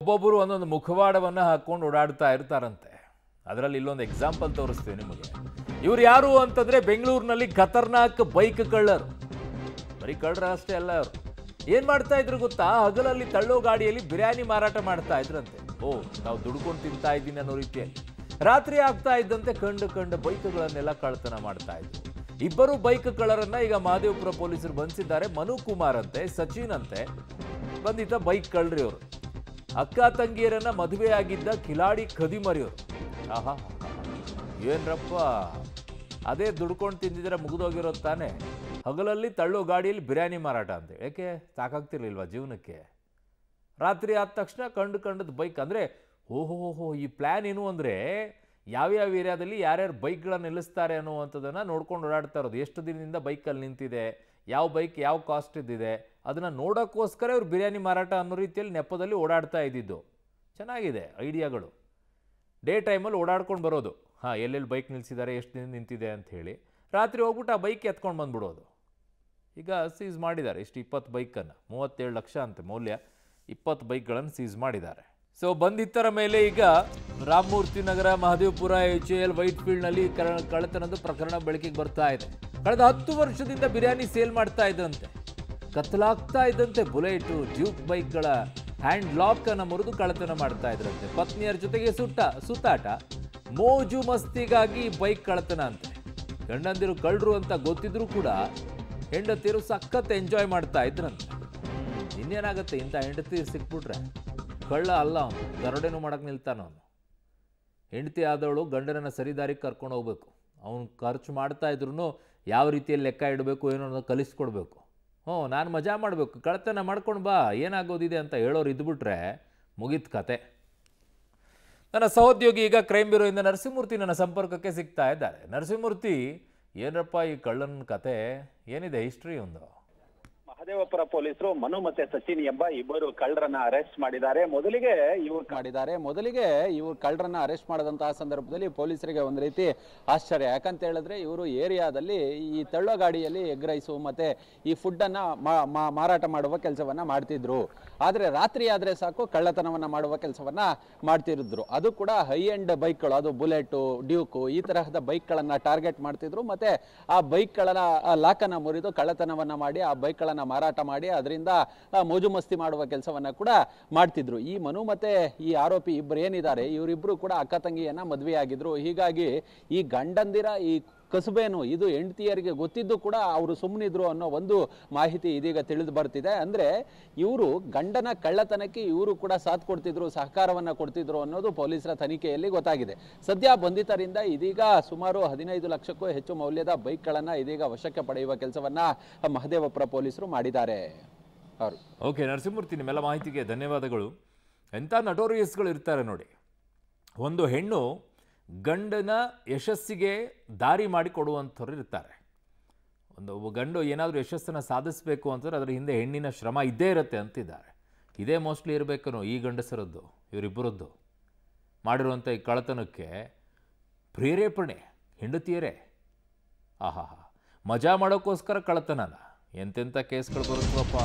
ಒಬ್ಬೊಬ್ಬರು ಒಂದೊಂದು ಮುಖವಾಡವನ್ನು ಹಾಕೊಂಡು ಓಡಾಡ್ತಾ ಇರ್ತಾರಂತೆ. ಅದರಲ್ಲಿ ಇಲ್ಲೊಂದು ಎಕ್ಸಾಂಪಲ್ ತೋರಿಸ್ತೀವಿ ನಿಮಗೆ. ಇವ್ರು ಯಾರು ಅಂತಂದ್ರೆ ಬೆಂಗಳೂರಿನಲ್ಲಿ ಖತರ್ನಾಕ್ ಬೈಕ್ ಕಳ್ಳರು. ಬರೀ ಕಳ್ಳರ ಅಷ್ಟೇ ಅಲ್ಲ, ಅವರು ಏನ್ ಮಾಡ್ತಾ ಇದ್ರು ಗೊತ್ತಾ? ಹಗಲಲ್ಲಿ ತಳ್ಳೋ ಗಾಡಿಯಲ್ಲಿ ಬಿರಿಯಾನಿ ಮಾರಾಟ ಮಾಡ್ತಾ ಇದ್ರಂತೆ. ನಾವು ದುಡ್ಕೊಂಡು ತಿಂತಾ ಇದ್ದೀನಿ ಅನ್ನೋ ರೀತಿಯಲ್ಲಿ. ರಾತ್ರಿ ಆಗ್ತಾ ಇದ್ದಂತೆ ಕಂಡು ಬೈಕ್ಗಳನ್ನೆಲ್ಲ ಕಳ್ಳತನ ಮಾಡ್ತಾ ಇದ್ರು. ಇಬ್ಬರು ಬೈಕ್ ಕಳ್ಳರನ್ನ ಈಗ ಮಹದೇವಪುರ ಪೊಲೀಸರು ಬಂಧಿಸಿದ್ದಾರೆ. ಮನು ಕುಮಾರ್ ಅಂತೆ, ಸಚಿನ್ ಅಂತೆ ಬಂಧಿತ ಬೈಕ್ ಕಳ್ಳರಿ ಅವರು. ಅಕ್ಕ ತಂಗಿಯರನ್ನ ಮದುವೆಯಾಗಿದ್ದ ಕಿಲಾಡಿ ಖದೀಮರಿಯವರು. ಆಹಾ, ಏನ್ರಪ್ಪ, ಅದೇ ದುಡ್ಕೊಂಡು ತಿಂದಿದ್ರೆ ಮುಗಿದೋಗಿರೋದು ತಾನೆ. ಹಗಲಲ್ಲಿ ತಳ್ಳೋ ಗಾಡಿಯಲ್ಲಿ ಬಿರಿಯಾನಿ ಮಾರಾಟ ಅಂತ. ಯಾಕೆ ಸಾಕಾಗ್ತಿರ್ಲಿಲ್ವಾ ಜೀವನಕ್ಕೆ? ರಾತ್ರಿ ಆದ ತಕ್ಷಣ ಕಂಡದ್ದು ಬೈಕ್ ಅಂದರೆ ಓಹೋ, ಈ ಪ್ಲ್ಯಾನ್ ಏನು ಅಂದರೆ ಯಾವ್ಯಾವ ಏರಿಯಾದಲ್ಲಿ ಯಾರ್ಯಾರು ಬೈಕ್ಗಳನ್ನು ನಿಲ್ಲಿಸ್ತಾರೆ ಅನ್ನುವಂಥದ್ದನ್ನು ನೋಡ್ಕೊಂಡು ಓಡಾಡ್ತಾ ಇರೋದು. ಎಷ್ಟು ದಿನದಿಂದ ಬೈಕಲ್ಲಿ ನಿಂತಿದೆ, ಯಾವ ಬೈಕ್ ಯಾವ ಕಾಸ್ಟ್ ಇದ್ದಿದೆ, ಅದನ್ನು ನೋಡೋಕ್ಕೋಸ್ಕರ ಇವ್ರು ಬಿರಿಯಾನಿ ಮಾರಾಟ ಅನ್ನೋ ರೀತಿಯಲ್ಲಿ ನೆಪದಲ್ಲಿ ಓಡಾಡ್ತಾ ಇದ್ದಿದ್ದು. ಚೆನ್ನಾಗಿದೆ ಐಡಿಯಾಗಳು. ಡೇ ಟೈಮಲ್ಲಿ ಓಡಾಡ್ಕೊಂಡು ಬರೋದು. ಎಲ್ಲೆಲ್ಲಿ ಬೈಕ್ ನಿಲ್ಲಿಸಿದ್ದಾರೆ, ಎಷ್ಟು ದಿನ ನಿಂತಿದೆ ಅಂತ ಹೇಳಿ ರಾತ್ರಿ ಹೋಗ್ಬಿಟ್ಟು ಆ ಬೈಕ್ ಎತ್ಕೊಂಡು ಬಂದ್ಬಿಡೋದು. ಈಗ ಸೀಸ್ ಮಾಡಿದ್ದಾರೆ ಇಷ್ಟು 20 ಬೈಕನ್ನು, 37 ಲಕ್ಷ ಅಂತೆ ಮೌಲ್ಯ. 20 ಬೈಕ್ಗಳನ್ನು ಸೀಸ್ ಮಾಡಿದ್ದಾರೆ. ಸೊ ಬಂಧಿತರ ಮೇಲೆ ಈಗ ರಾಮಮೂರ್ತಿ ನಗರ, ಮಹದೇವಪುರ, HAL, ವೈಟ್ಫೀಲ್ಡ್ನಲ್ಲಿ ಕಳ್ಳತನದ ಪ್ರಕರಣ ಬೆಳಕಿಗೆ ಬರ್ತಾ ಇದೆ. ಕಳೆದ 10 ವರ್ಷದಿಂದ ಬಿರಿಯಾನಿ ಸೇಲ್ ಮಾಡ್ತಾ ಇದ್ದಂತೆ. ಕತ್ತಲಾಗ್ತಾ ಇದ್ದಂತೆ ಬುಲೆಟು, ಡ್ಯೂಕ್ ಬೈಕ್ಗಳ ಹ್ಯಾಂಡ್ ಲಾಕ್ ಅನ್ನು ಮುರಿದು ಕಳ್ಳತನ ಮಾಡ್ತಾ ಇದ್ರಂತೆ. ಪತ್ನಿಯರ ಜೊತೆಗೆ ಸುತ್ತಾಟ, ಮೋಜು ಮಸ್ತಿಗಾಗಿ ಬೈಕ್ ಕಳ್ಳತನ ಅಂತೆ. ಗಂಡಂದಿರು ಕಳ್ಳರು ಅಂತ ಗೊತ್ತಿದ್ರು ಕೂಡ ಹೆಂಡತಿಯರು ಸಖತ್ ಎಂಜಾಯ್ ಮಾಡ್ತಾ ಇದ್ರಂತೆ. ಇನ್ನೇನಾಗತ್ತೆ, ಇಂಥ ಹೆಂಡತಿ ಸಿಕ್ಬಿಟ್ರೆ ಕಳ್ಳ ಅಲ್ಲ ಅವನು, ದರೋಡೆನೂ ಮಾಡಕ್ಕೆ ನಿಲ್ತಾನ ಅವನು. ಹೆಂಡತಿ ಆದವಳು ಗಂಡನನ್ನು ಸರಿದಾರಿಗೆ ಕರ್ಕೊಂಡು ಹೋಗ್ಬೇಕು. ಅವನು ಖರ್ಚು ಮಾಡ್ತಾ ಇದ್ರು ಯಾವ ರೀತಿಯಲ್ಲಿ ಲೆಕ್ಕ ಇಡಬೇಕು ಏನೋ ಅನ್ನೋದು ಕಲಿಸ್ಕೊಡ್ಬೇಕು. ನಾನು ಮಜಾ ಮಾಡಬೇಕು, ಕಳ್ಳತನ ಮಾಡ್ಕೊಂಡು ಬಾ, ಏನಾಗೋದಿದೆ ಅಂತ ಹೇಳೋರು ಇದ್ಬಿಟ್ರೆ ಮುಗಿದ ಕತೆ. ನನ್ನ ಸಹೋದ್ಯೋಗಿ ಈಗ ಕ್ರೈಮ್ ಬ್ಯೂರೋಯಿಂದ ನರಸಿಂಹಮೂರ್ತಿ ನನ್ನ ಸಂಪರ್ಕಕ್ಕೆ ಸಿಗ್ತಾ ಇದ್ದಾರೆ. ನರಸಿಂಹಮೂರ್ತಿ, ಏನರಪ್ಪ ಈ ಕಳ್ಳನ ಕತೆ, ಏನಿದೆ ಹಿಸ್ಟ್ರಿ ಒಂದು? ಮಹದೇವಪುರ ಪೊಲೀಸರು ಮನು ಮತ್ತೆ ಸಚಿನ್ ಎಂಬ ಇಬ್ಬರು ಕಳ್ಳರನ್ನ ಅರೆಸ್ಟ್ ಮಾಡಿದ್ದಾರೆ. ಮೊದಲಿಗೆ ಇವರು ಕಳ್ಳರನ್ನ ಅರೆಸ್ಟ್ ಮಾಡಿದಂತಹ ಸಂದರ್ಭದಲ್ಲಿ ಪೊಲೀಸರಿಗೆ ಒಂದು ರೀತಿ ಆಶ್ಚರ್ಯ. ಯಾಕಂತ ಹೇಳಿದ್ರೆ ಇವರು ಏರಿಯಾದಲ್ಲಿ ಈ ತಳ್ಳೋ ಗಾಡಿಯಲ್ಲಿ ಎಗ್ ರೈಸು ಮತ್ತೆ ಈ ಫುಡ್ ಅನ್ನ ಮಾರಾಟ ಮಾಡುವ ಕೆಲಸವನ್ನ ಮಾಡ್ತಿದ್ರು. ಆದ್ರೆ ರಾತ್ರಿ ಆದ್ರೆ ಸಾಕು ಕಳ್ಳತನವನ್ನ ಮಾಡುವ ಕೆಲಸವನ್ನ ಮಾಡ್ತಿದ್ರು. ಅದು ಕೂಡ ಹೈ ಎಂಡ್ ಬೈಕ್ಗಳು, ಅದು ಬುಲೆಟ್, ಡ್ಯೂಕ್, ಈ ತರಹದ ಬೈಕ್ಗಳನ್ನ ಟಾರ್ಗೆಟ್ ಮಾಡ್ತಿದ್ರು. ಮತ್ತೆ ಆ ಬೈಕ್ಗಳ ಲಾಕನ್ನ ಮುರಿದು ಕಳ್ಳತನವನ್ನ ಮಾಡಿ ಆ ಬೈಕ್ಗಳನ್ನ ಮಾರಾಟ ಮಾಡಿ ಅದರಿಂದ ಮೋಜು ಮಸ್ತಿ ಮಾಡುವ ಕೆಲಸವನ್ನ ಕೂಡ ಮಾಡ್ತಿದ್ರು. ಈ ಮನು ಮತ್ತೆ ಈ ಆರೋಪಿ ಇಬ್ಬರು ಏನಿದ್ದಾರೆ, ಇವರಿಬ್ರು ಕೂಡ ಅಕ್ಕ ತಂಗಿಯನ್ನ ಮದುವೆಯಾಗಿದ್ರು. ಹೀಗಾಗಿ ಈ ಗಂಡಂದಿರ ಈ ಕಸುಬೇನು ಇದು ಹೆಂಡತಿಯರಿಗೆ ಗೊತ್ತಿದ್ದು ಕೂಡ ಅವರು ಸುಮ್ಮನಿದ್ರು ಅನ್ನೋ ಒಂದು ಮಾಹಿತಿ ಇದೀಗ ತಿಳಿದು ಬರ್ತಿದೆ. ಅಂದ್ರೆ ಇವರು ಗಂಡನ ಕಳ್ಳತನಕ್ಕೆ ಇವರು ಕೂಡ ಸಾಥ್ ಕೊಡ್ತಿದ್ರು, ಸಹಕಾರವನ್ನ ಕೊಡ್ತಿದ್ರು ಅನ್ನೋದು ಪೊಲೀಸರ ತನಿಖೆಯಲ್ಲಿ ಗೊತ್ತಾಗಿದೆ. ಸದ್ಯ ಬಂಧಿತರಿಂದ ಇದೀಗ ಸುಮಾರು 15 ಲಕ್ಷಕ್ಕೂ ಹೆಚ್ಚು ಮೌಲ್ಯದ ಬೈಕ್ಗಳನ್ನ ಇದೀಗ ವಶಕ್ಕೆ ಪಡೆಯುವ ಕೆಲಸವನ್ನ ಮಹದೇವಪುರ ಪೊಲೀಸರು ಮಾಡಿದ್ದಾರೆ. ಓಕೆ ನರಸಿಂಹಮೂರ್ತಿ, ನಿಮ್ಮೆಲ್ಲ ಮಾಹಿತಿಗೆ ಧನ್ಯವಾದಗಳು. ಎಂಥ ನಟೋರಿಯಸ್ಗಳು ಇರ್ತಾರೆ ನೋಡಿ. ಒಂದು ಹೆಣ್ಣು ಗಂಡನ ಯಶಸ್ಸಿಗೆ ದಾರಿ ಮಾಡಿ ಕೊಡುವಂಥವ್ರು ಇರ್ತಾರೆ. ಒಬ್ಬ ಗಂಡು ಏನಾದರೂ ಯಶಸ್ಸನ್ನು ಸಾಧಿಸಬೇಕು ಅಂತಂದ್ರೆ ಅದರ ಹಿಂದೆ ಹೆಣ್ಣಿನ ಶ್ರಮ ಇದ್ದೇ ಇರುತ್ತೆ ಅಂತಿದ್ದಾರೆ. ಇದೇ ಮೋಸ್ಟ್ಲಿ ಇರಬೇಕನೋ ಈ ಗಂಡಸರದ್ದು, ಇವರಿಬ್ಬರದ್ದು ಮಾಡಿರುವಂಥ ಈ ಕಳ್ಳತನಕ್ಕೆ ಪ್ರೇರೇಪಣೆ ಹೆಂಡತಿಯರೇ. ಮಜಾ ಮಾಡೋಕ್ಕೋಸ್ಕರ ಕಳ್ಳತನನ ಎಂತೆಂಥ ಕೇಸ್ಗಳು ಬರುತ್ತವಪ್ಪ.